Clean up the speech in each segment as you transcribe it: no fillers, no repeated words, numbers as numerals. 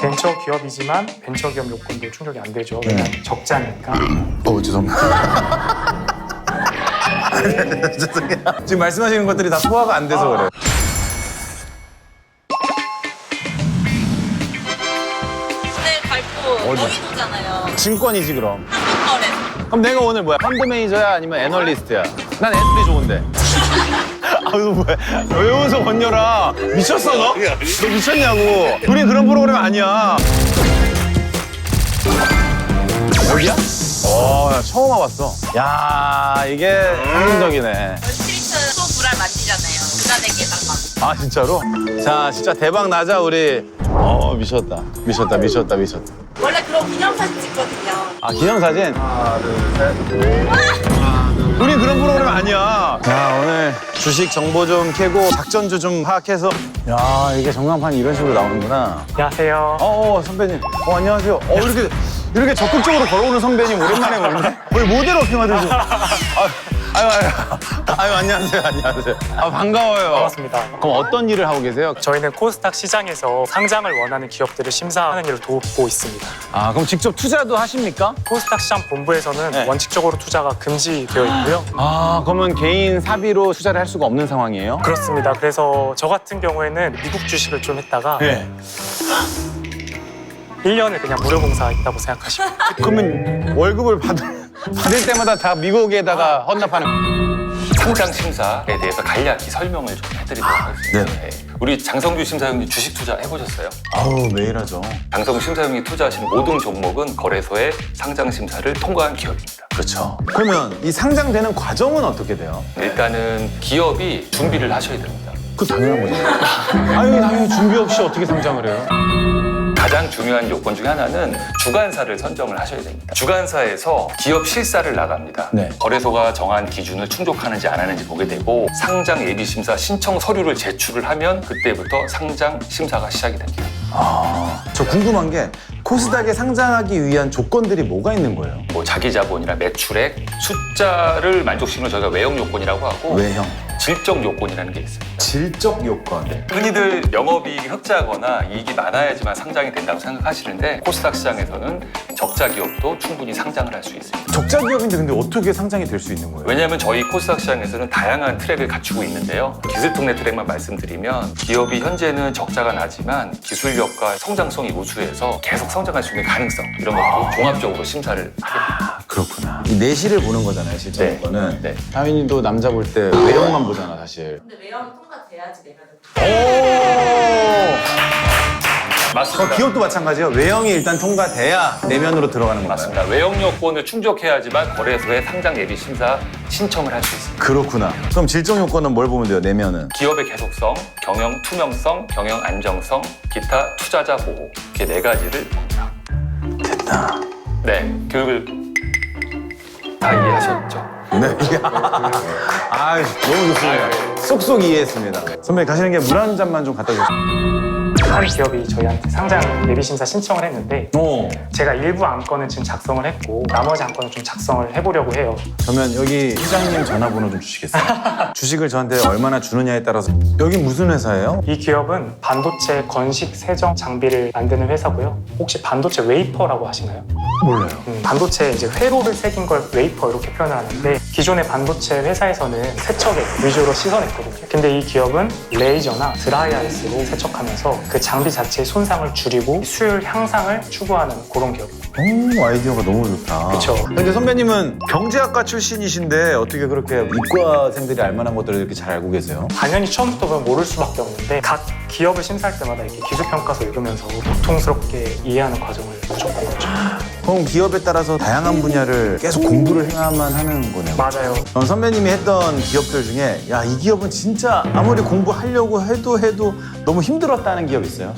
벤처 기업이지만 벤처 기업 요건도 충족이 안 되죠. 왜냐면 적자니까. 죄송합니다. 죄송해요. 지금 말씀하시는 것들이 다 소화가 안 돼서 그래요. 오늘 발표 어이도잖아요. 증권이지 그럼. 한국거래. 그럼 내가 오늘 뭐야? 펀드 매니저야 아니면 애널리스트야? 난 애들이 좋은데. 아유 뭐야? 왜 웃어 건녀라? 미쳤어 너? 너 미쳤냐고? 우리 그런 프로그램 아니야. 여기야? 나 처음 와봤어. 야 이게 상징적이네. 월스트리트 또 불알 만지잖아요. 그다음에 개방막. 아 진짜로? 자 진짜 대박 나자 우리. 미쳤다. 미쳤다. 미쳤다. 미쳤다. 원래 그런 기념사진 찍거든요. 아 기념사진? 하나 둘 셋. 우린 그런 프로그램 아니야. 야 오늘 주식 정보 좀 캐고 작전주 좀 파악해서. 야 이게 전광판이 이런 식으로 나오는구나. 안녕하세요. 선배님. 안녕하세요. 이렇게 적극적으로 걸어오는 선배님 오랜만에 보는데? 거의 모델 업핑하듯이. 아유, 안녕하세요. 안녕하세요. 반가워요. 반갑습니다. 그럼 어떤 일을 하고 계세요? 저희는 코스닥 시장에서 상장을 원하는 기업들을 심사하는 일을 돕고 있습니다. 그럼 직접 투자도 하십니까? 코스닥 시장 본부에서는 네. 원칙적으로 투자가 금지되어 있고요. 그러면 개인 사비로 투자를 할 수가 없는 상황이에요? 그렇습니다. 그래서 저 같은 경우에는 미국 주식을 좀 했다가 네. 1년을 그냥 무료 봉사했다고 생각하시면 그러면 월급을 받을 때마다 다 미국에다가 헌납하는. 상장 심사에 대해서 간략히 설명을 좀 해드리도록 하겠습니다. 네. 네. 우리 장성규 심사위원님 주식 투자 해보셨어요? 매일 하죠. 장성규 심사위원이 투자하시는 모든 종목은 거래소의 상장 심사를 통과한 기업입니다. 그렇죠. 그러면 이 상장되는 과정은 어떻게 돼요? 일단은 기업이 준비를 하셔야 됩니다. 그 당연한 거죠. 아니 당연히 준비 없이 어떻게 상장을 해요? 가장 중요한 요건 중에 하나는 주관사를 선정을 하셔야 됩니다. 주관사에서 기업 실사를 나갑니다. 네. 거래소가 정한 기준을 충족하는지 안 하는지 보게 되고 상장 예비 심사 신청 서류를 제출을 하면 그때부터 상장 심사가 시작이 됩니다. 저 궁금한 게 코스닥에 상장하기 위한 조건들이 뭐가 있는 거예요? 뭐 자기 자본이나 매출액, 숫자를 만족시키는 저희가 외형 요건이라고 하고 외형. 질적 요건이라는 게 있습니다. 질적 요건. 흔히들 영업이익이 흑자거나 이익이 많아야지만 상장이 된다고 생각하시는데 코스닥 시장에서는 적자 기업도 충분히 상장을 할 수 있습니다. 적자 기업인데 근데 어떻게 상장이 될 수 있는 거예요? 왜냐하면 저희 코스닥 시장에서는 다양한 트랙을 갖추고 있는데요. 기술통례 트랙만 말씀드리면 기업이 현재는 적자가 나지만 기술력과 성장성이 우수해서 계속 성장할 수 있는 가능성 이런 것도 종합적으로 심사를 하게 됩니다. 그렇구나. 이 내실을 보는 거잖아요, 실제 네. 거는. 네. 하윤이도 남자 볼 때 외형만 보잖아, 사실. 근데 외형이 통과돼야지 내면은. 맞습니다. 기업도 마찬가지예요. 외형이 일단 통과돼야 내면으로 들어가는 건가요? 맞습니다. 외형 요건을 충족해야지만 거래소에 상장 예비 심사 신청을 할 수 있습니다. 그렇구나. 그럼 질적 요건은 뭘 보면 돼요, 내면은? 기업의 계속성, 경영 투명성, 경영 안정성, 기타 투자자 보호 이렇게 네 가지를 봅니다. 됐다. 네, 교육을 다 이해하셨죠? 네. 너무 좋습니다. 쏙쏙 이해했습니다. 선배님 가시는 게 물 한 잔만 좀 갖다 주세요. 한 기업이 저희한테 상장 예비심사 신청을 했는데 제가 일부 안건은 지금 작성을 했고 나머지 안건은 좀 작성을 해보려고 해요. 그러면 여기 회장님 전화번호 좀 주시겠어요? 주식을 저한테 얼마나 주느냐에 따라서. 여기 무슨 회사예요? 이 기업은 반도체 건식 세정 장비를 만드는 회사고요. 혹시 반도체 웨이퍼라고 하시나요? 몰라요. 반도체 이제 회로를 새긴 걸 웨이퍼 이렇게 표현을 하는데 기존의 반도체 회사에서는 세척에 위주로 시선했거든요. 근데 이 기업은 레이저나 드라이아이스로 세척하면서 그 장비 자체의 손상을 줄이고 수율 향상을 추구하는 그런 기업입니다. 오, 아이디어가 너무 좋다. 그쵸. 근데 선배님은 경제학과 출신이신데 어떻게 그렇게 이과생들이 알만한 것들을 이렇게 잘 알고 계세요? 당연히 처음부터 보면 모를 수밖에 없는데 각 기업을 심사할 때마다 이렇게 기술평가서 읽으면서 고통스럽게 이해하는 과정을 무조건 거죠. 그럼 기업에 따라서 다양한 분야를 계속 공부를 해야만 하는 거네요. 맞아요. 선배님이 했던 기업들 중에 야, 이 기업은 진짜 아무리 공부하려고 해도 너무 힘들었다는 기업 있어요?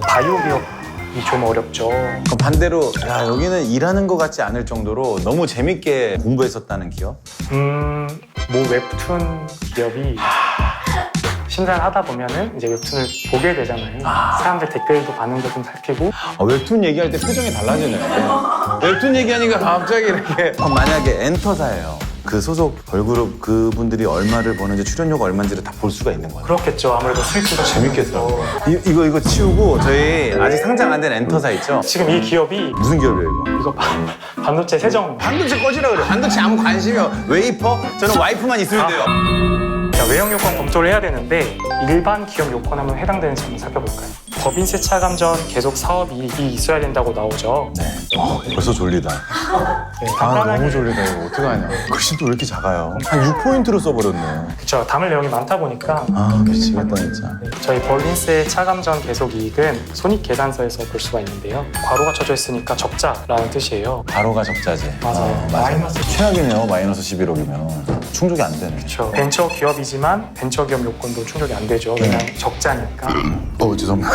바이오 기업이 좀 어렵죠. 그럼 반대로 야, 여기는 일하는 것 같지 않을 정도로 너무 재밌게 공부했었다는 기업? 뭐 웹툰 기업이 심사를 하다 보면은 이제 웹툰을 보게 되잖아요. 사람들 댓글도 반응도 좀 살피고 웹툰 얘기할 때 표정이 달라지네. 웹툰 얘기하니까 갑자기 이렇게. 그럼 만약에 엔터사예요. 그 소속 걸그룹 그분들이 얼마를 버는지 출연료가 얼마인지를 다 볼 수가 있는 거예요. 그렇겠죠. 아무래도 수익도 재밌겠다. 이거 치우고 저희 아직 상장 안 된 엔터사 있죠? 지금 이 기업이 무슨 기업이에요 이거? 이거 반도체 세정. 반도체 꺼지라 그래. 반도체 아무 관심이 없. 웨이퍼? 저는 와이프만 있으면 돼요. 자, 외형 요건 검토를 해야 되는데 일반 기업 요건 한번 해당되는지 한번 살펴볼까요? 법인세 차감 전 계속 사업이익이 있어야 된다고 나오죠. 네. 벌써 졸리다. 네, 아 간단하게. 너무 졸리다 이거 어떡하냐. 글씨도 왜 이렇게 작아요? 한 6포인트로 써버렸네. 그쵸. 담을 내용이 많다 보니까 아 미치겠다 진짜. 네, 저희 법인세 차감 전 계속 이익은 손익계산서에서 볼 수가 있는데요. 괄호가 쳐져 있으니까 적자라는 뜻이에요. 바로가 적자지. 맞아요. 마이너스. 최악이네요. 마이너스 11억이면. 충족이 안 되네. 그렇죠. 벤처 기업이지만 벤처 기업 요건도 충족이 안 되죠. 왜냐면 적자니까. 죄송합니다.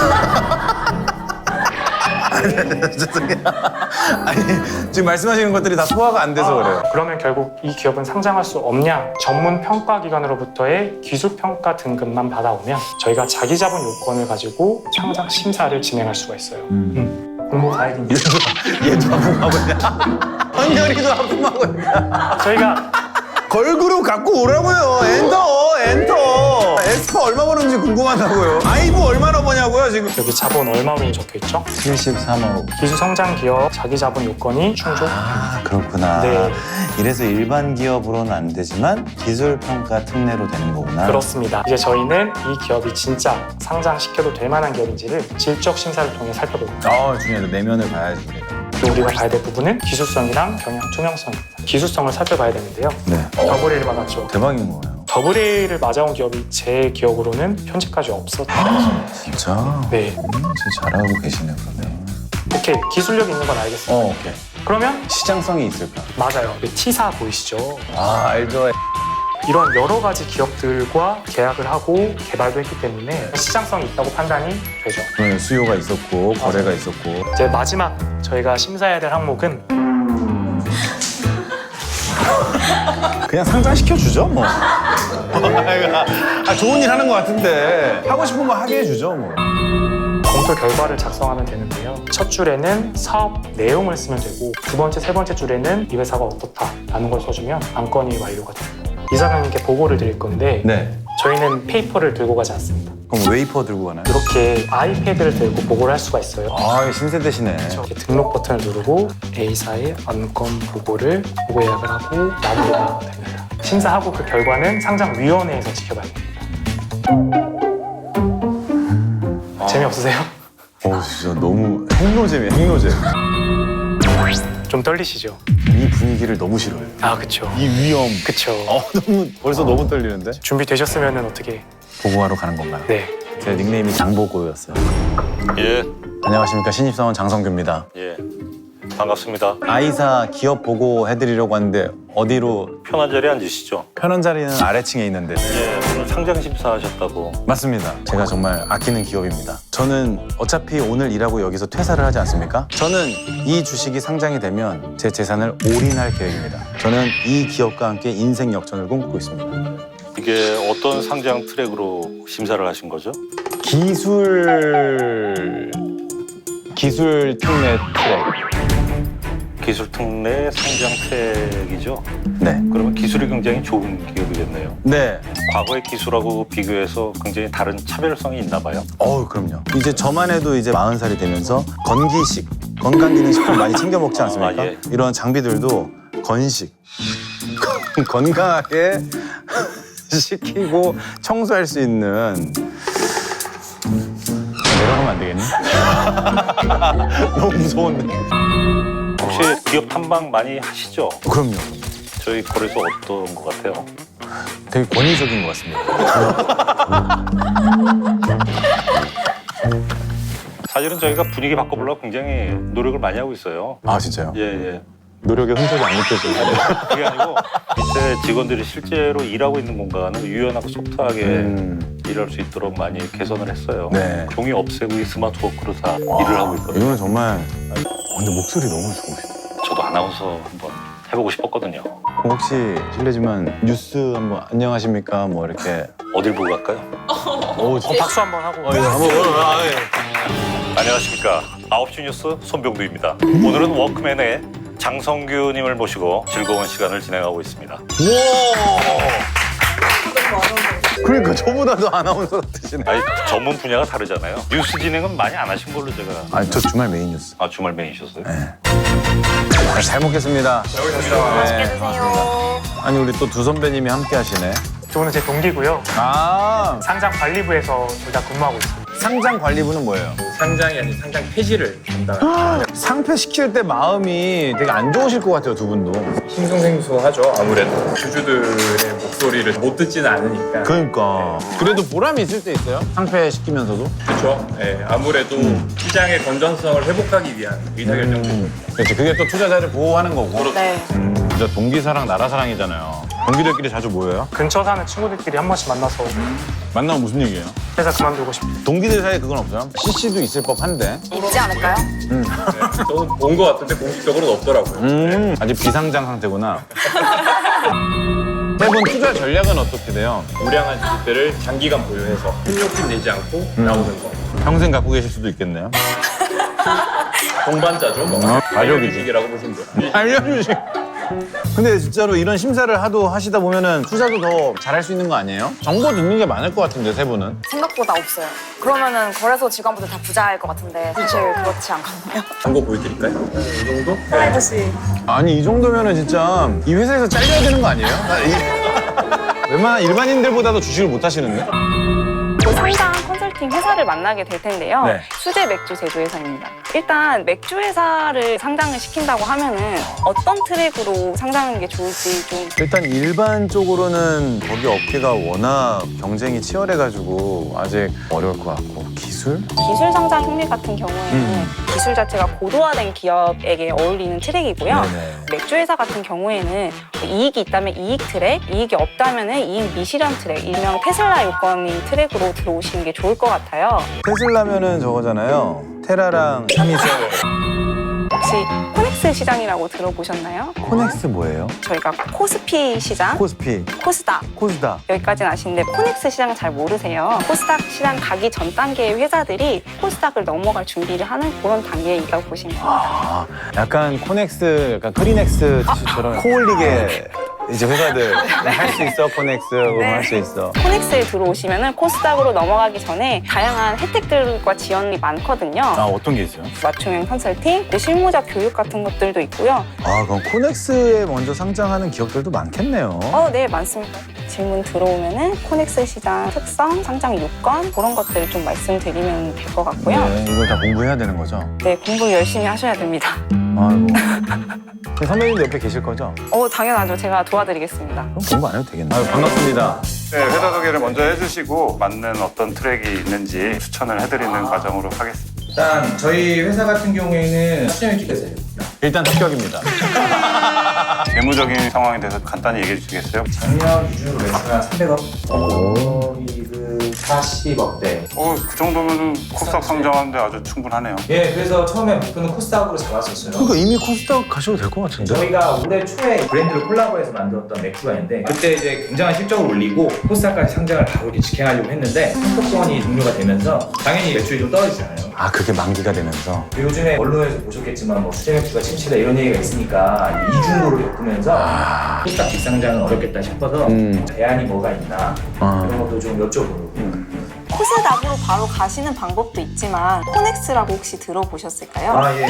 죄송해요. 아니 지금 말씀하시는 것들이 다 소화가 안 돼서 그래요. 그러면 결국 이 기업은 상장할 수 없냐? 전문 평가 기관으로부터의 기술 평가 등급만 받아오면 저희가 자기 자본 요건을 가지고 상장 심사를 진행할 수가 있어요. 공모 가액입니다. 얘도 아픔하고 있냐? 헌혈이도 아픔하고 있냐? 저희가 걸그룹 갖고 오라고요. 엔터. 에스파 얼마 버는지 궁금하다고요. 아이브 얼마나 버냐고요 지금. 여기 자본 얼마로 적혀 있죠? 73억. 기술 성장 기업 자기 자본 요건이 충족. 아 그렇구나. 네. 이래서 일반 기업으로는 안 되지만 기술 평가 특례로 되는 거구나. 그렇습니다. 이제 저희는 이 기업이 진짜 상장시켜도 될 만한 기업인지를 질적 심사를 통해 살펴봅니다. 중요하다. 내면을 봐야지. 또 우리가 봐야 될 부분은 기술성이랑 경영 투명성입니다. 기술성을 살펴봐야 되는데요. 네. 더블 A를 받았죠. 대박인 거예요. 더블 A를 맞아온 기업이 제 기억으로는 현재까지 없었다. 진짜? 네. 진짜 잘하고 계시네 그러네. 오케이. 기술력 있는 건 알겠습니다. 오케이. 그러면 시장성이 있을까? 맞아요. T사 보이시죠? 아 알죠. 이런 여러 가지 기업들과 계약을 하고 개발도 했기 때문에 시장성이 있다고 판단이 되죠. 그러면 수요가 있었고 거래가 있었고. 이제 마지막 저희가 심사해야 될 항목은 그냥 상장시켜 주죠 뭐. 좋은 일 하는 것 같은데 하고 싶은 거 하게 해주죠 뭐. 검토 결과를 작성하면 되는데요. 첫 줄에는 사업 내용을 쓰면 되고 두 번째, 세 번째 줄에는 이 회사가 어떻다라는 걸 써주면 안건이 완료가 됩니다. 이사장님께 보고를 드릴 건데 네. 저희는 페이퍼를 들고 가지 않습니다. 그럼 웨이퍼 들고 가나요? 이렇게 아이패드를 들고 보고를 할 수가 있어요. 아 신세대시네. 이렇게 등록 버튼을 누르고 A사의 안건 보고를 보고 예약을 하고 마무리가 됩니다. 심사하고 그 결과는 상장위원회에서 지켜봐야 됩니다. 재미없으세요? 진짜 너무 핵노잼이야 핵노잼. 좀 떨리시죠? 이 분위기를 너무 싫어요. 아, 그쵸. 이 위험. 그쵸. 벌써 너무 떨리는데? 준비되셨으면 어떻게? 보고하러 가는 건가요? 네. 제 닉네임이 장보고였어요. 예, 안녕하십니까 신입사원 장성규입니다. 예. 반갑습니다. 아이사 기업 보고 해드리려고 하는데 어디로? 편한 자리에 앉으시죠. 편한 자리는 아래층에 있는데. 예, 오늘 상장 심사하셨다고. 맞습니다. 제가 정말 아끼는 기업입니다. 저는 어차피 오늘 일하고 여기서 퇴사를 하지 않습니까? 저는 이 주식이 상장이 되면 제 재산을 올인할 계획입니다. 저는 이 기업과 함께 인생 역전을 꿈꾸고 있습니다. 이게 어떤 상장 트랙으로 심사를 하신 거죠? 기술 특례 트랙. 기술 특례 상장 트랙이죠. 네. 그러면 기술이 굉장히 좋은 기업이겠네요. 네. 과거의 기술하고 비교해서 굉장히 다른 차별성이 있나 봐요. 그럼요. 이제 저만 해도 이제 40살이 되면서 건기식, 건강기능식품 많이 챙겨 먹지 않습니까? 아, 예. 이런 장비들도 건식, 건강하게 시키고 청소할 수 있는. 내려가면 안 되겠니? 너무 무서운데. 혹시 기업 탐방 많이 하시죠? 그럼요. 저희 거래소 어떤 것 같아요? 되게 권위적인 것 같습니다. 사실은 저희가 분위기 바꿔보려고 굉장히 노력을 많이 하고 있어요. 아 진짜요? 예, 예. 노력의 흔적이 안 느껴져요. 그게 아니고 밑에 직원들이 실제로 일하고 있는 공간을 유연하고 소프트하게 일할 수 있도록 많이 개선을 했어요. 네. 종이 없애고 이 스마트 워크로 다 일을 하고 있거든요. 이건 정말. 근데 목소리 너무 좋으시다. 저도 아나운서 한번 해보고 싶었거든요. 혹시 실례지만 뉴스 한번 안녕하십니까 뭐 이렇게. 어딜 보고 갈까요? 박수 한번 하고. 안녕하십니까. 9시 뉴스 손병두입니다. 오늘은 워크맨의 장성규님을 모시고 즐거운 시간을 진행하고 있습니다. 그러니까 저보다도 아나운서 같으시네. 아니, 전문 분야가 다르잖아요. 뉴스 진행은 많이 안 하신 걸로 제가. 아니, 저 주말 메인 뉴스. 아, 주말 메이셨어요? 잘 먹겠습니다. 맛있게 드세요. 아니, 우리 또 두 선배님이 함께 하시네. 두 분은 제 동기고요. 아, 상장 관리부에서 둘 다 근무하고 있습니다. 상장 관리부는 뭐예요? 상장이 아닌 상장 폐지를 담당합니다. 상패 시킬 때 마음이 되게 안 좋으실 것 같아요, 두 분도. 싱숭생숭하죠. 아무래도 주주들의 목소리를 못 듣지는 않으니까. 그러니까. 그래도 보람이 있을 때 있어요? 상패 시키면서도? 그렇죠. 네, 아무래도 시장의 건전성을 회복하기 위한 의사결정. 그렇지. 그게 또 투자자를 보호하는 거고. 네. 진짜 동기사랑 나라사랑이잖아요. 동기들끼리 자주 모여요? 근처 사는 친구들끼리 한 번씩 만나서 만나면 무슨 얘기예요? 회사 그만두고 싶다. 동기들 사이에 그건 없어요? CC도 있을 법한데. 있지 않을까요? 저는 본 것 같은데 공식적으로는 없더라고요. 아직 비상장 상태구나. 세 분 투자 전략은 어떻게 돼요? 우량한 주식들을 장기간 보유해서 현금좀 내지 않고 나오는 거. 평생 갖고 계실 수도 있겠네요. 동반자죠. 뭐. 가족이지. 주식이라고 보시면 돼요. 알려주시. 근데 진짜로 이런 심사를 하시다 보면은 투자도 더 잘할 수 있는 거 아니에요? 정보 듣는 게 많을 것 같은데, 세 분은. 생각보다 없어요. 그러면은 거래소 직원분들 다 부자일 것 같은데 사실 그렇지 않거든요. 광고 보여드릴까요? 이 정도? 아니, 이 정도면은 진짜 이 회사에서 잘려야 되는 거 아니에요? 웬만한 일반인들보다도 주식을 못 하시는데? 상장 컨설팅 회사를 만나게 될 텐데요. 네. 수제 맥주 제조회사입니다. 일단 맥주 회사를 상장을 시킨다고 하면은 어떤 트랙으로 상장하는 게 좋을지 좀 일단 일반적으로는 거기 업계가 워낙 경쟁이 치열해가지고 아직 어려울 것 같고. 기술? 기술 상장 흉리 같은 경우에는 기술 자체가 고도화된 기업에게 어울리는 트랙이고요. 네네. 맥주 회사 같은 경우에는 이익이 있다면 이익 트랙, 이익이 없다면 이익 미실현 트랙, 일명 테슬라 요건인 트랙으로 들어오시는 게 좋을 것 같아요. 테슬라면은 저거잖아요. 테라랑 삼이셀. 혹시 코넥스 시장이라고 들어보셨나요? 코넥스 뭐예요? 저희가 코스피 시장, 코스피, 코스닥 코스닥. 여기까지는 아시는데 코넥스 시장은 잘 모르세요. 코스닥 시장 가기 전 단계의 회사들이 코스닥을 넘어갈 준비를 하는 그런 단계에 있다고 보시면 돼요. 아, 약간 코넥스, 약간 크리넥스 지수처럼 코올리게 이제 회사들 할 수 있어, 코넥스, 할 수 있어. 코넥스에 들어오시면 코스닥으로 넘어가기 전에 다양한 혜택들과 지원이 많거든요. 아, 어떤 게 있어요? 맞춤형 컨설팅, 실무자 교육 같은 것들도 있고요. 아, 그럼 코넥스에 먼저 상장하는 기업들도 많겠네요. 네, 많습니다. 질문 들어오면은 코넥스 시장 특성, 상장 요건 그런 것들을 좀 말씀드리면 될 것 같고요. 네, 이걸 다 공부해야 되는 거죠? 네, 공부 열심히 하셔야 됩니다. 아이고. 선배님도 옆에 계실 거죠? 당연하죠. 제가 도와드리겠습니다. 그럼 공부 안 해도 되겠네. 아유, 반갑습니다. 네, 회사 소개를 먼저 해주시고 맞는 어떤 트랙이 있는지 추천을 해드리는 과정으로 하겠습니다. 일단 저희 회사 같은 경우에는 수정이 주겠어요. 일단 합격입니다. 재무적인 상황에 대해서 간단히 얘기해 주시겠어요? 작년 기준으로 매수가 300억, 이익은 40억대. 그 정도면 코스닥 상장하는데 아주 충분하네요. 예, 그래서 처음에 목표는 코스닥으로 잡았었어요. 그러니까 이미 코스닥 가셔도 될 것 같은데? 저희가 올해 초에 브랜드를 콜라보해서 만들었던 맥주가 있는데 그때 이제 굉장한 실적을 올리고 코스닥까지 상장을 바로 이렇게 직행하려고 했는데 상표권이 종료가 되면서 당연히 매출이 좀 떨어지잖아요. 아, 그게 만기가 되면서? 요즘에 언론에서 보셨겠지만 뭐 수제 맥주가 침체다 이런 얘기가 있으니까 이중고를 겪으면서 코스닥 직상장은 어렵겠다 싶어서 대안이 뭐가 있나 이런 것도 좀 여쭤보고. 코스닥으로 바로 가시는 방법도 있지만 코넥스라고 혹시 들어보셨을까요? 예.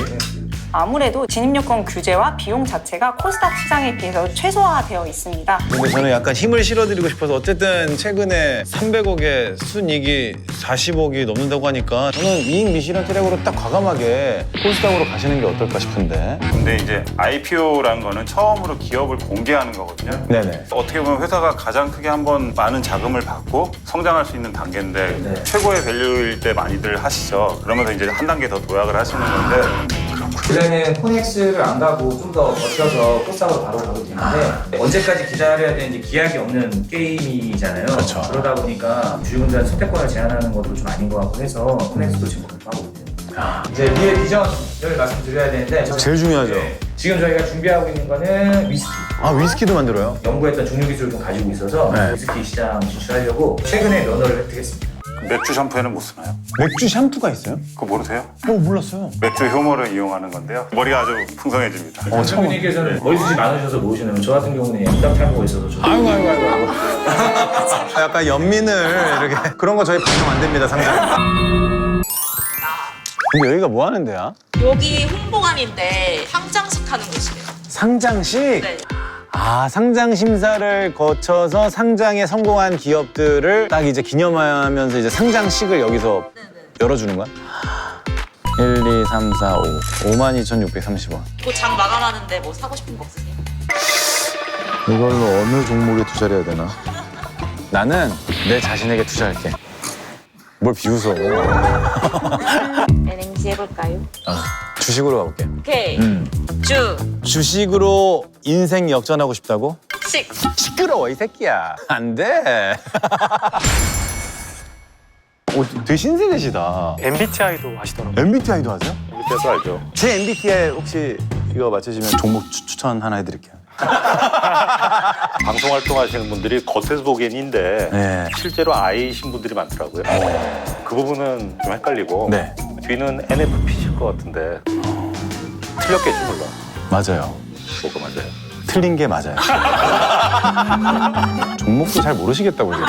아무래도 진입요건 규제와 비용 자체가 코스닥 시장에 비해서 최소화되어 있습니다. 근데 저는 약간 힘을 실어드리고 싶어서 어쨌든 최근에 300억의 순이익이 40억이 넘는다고 하니까 저는 이익 미실현 트랙으로 딱 과감하게 코스닥으로 가시는 게 어떨까 싶은데. 근데 이제 IPO라는 거는 처음으로 기업을 공개하는 거거든요. 네네. 어떻게 보면 회사가 가장 크게 한번 많은 자금을 받고 성장할 수 있는 단계인데 최고의 밸류일 때 많이들 하시죠. 그러면서 이제 한 단계 더 도약을 하시는 건데 그전에는 코넥스를 안 가고 좀 더 버텨서 코스닥으로 바로 가도 되는데 언제까지 기다려야 되는지 기약이 없는 게임이잖아요. 그렇죠. 그러다 보니까 주주분들한테 선택권을 제한하는 것도 좀 아닌 것 같고 해서 코넥스도 지금 검토하고 있습니다. 이제 미래 비전을 말씀드려야 되는데 제일 중요하죠. 지금 저희가 준비하고 있는 거는 위스키. 아, 위스키도 만들어요? 연구했던 종류 기술을 좀 가지고 있어서 네. 위스키 시장 진출하려고 최근에 면허를 획득했습니다. 맥주 샴푸에는 못 쓰나요? 맥주 샴푸가 있어요? 그거 모르세요? 몰랐어요. 맥주 효모를 이용하는 건데요. 머리가 아주 풍성해집니다. 처음. 선생님께서는 머리숱이 많으셔서 모르시는 저 같은 경우는 염담 탈모가 있어서 좀 아이고. 약간 연민을 이렇게 그런 거 저희 반영 안 됩니다, 상장. 근데 여기가 뭐 하는 데야? 여기 홍보관인데 상장식 하는 곳이에요. 상장식? 네. 아, 상장 심사를 거쳐서 상장에 성공한 기업들을 딱 이제 기념하면서 이제 상장식을 여기서 열어주는 거야? 1, 2, 3, 4, 5. 52,630원. 이거 장 마감하는데 뭐 사고 싶은 거 없으세요? 이걸로 어느 종목에 투자를 해야 되나? 나는 내 자신에게 투자할게. 뭘 비웃어. NNC 해볼까요? 주식으로 가볼게. 오케이. 주식으로 인생 역전하고 싶다고? 식. 시끄러워, 이 새끼야. 안 돼. 되게 신세대시다. MBTI도 아시더라고요. MBTI도 하세요? MBTI도 알죠. 제 MBTI 혹시 이거 맞춰주면 종목 추천 하나 해드릴게요. 방송 활동하시는 분들이 겉에서 보기엔인데 네. 실제로 I신 분들이 많더라고요. 그 부분은 좀 헷갈리고 네. 뒤는 NFP실 것 같은데 틀렸겠지 몰라. 맞아요. 뭐가 맞아요? 틀린 게 맞아요. 종목도 잘 모르시겠다고 지금.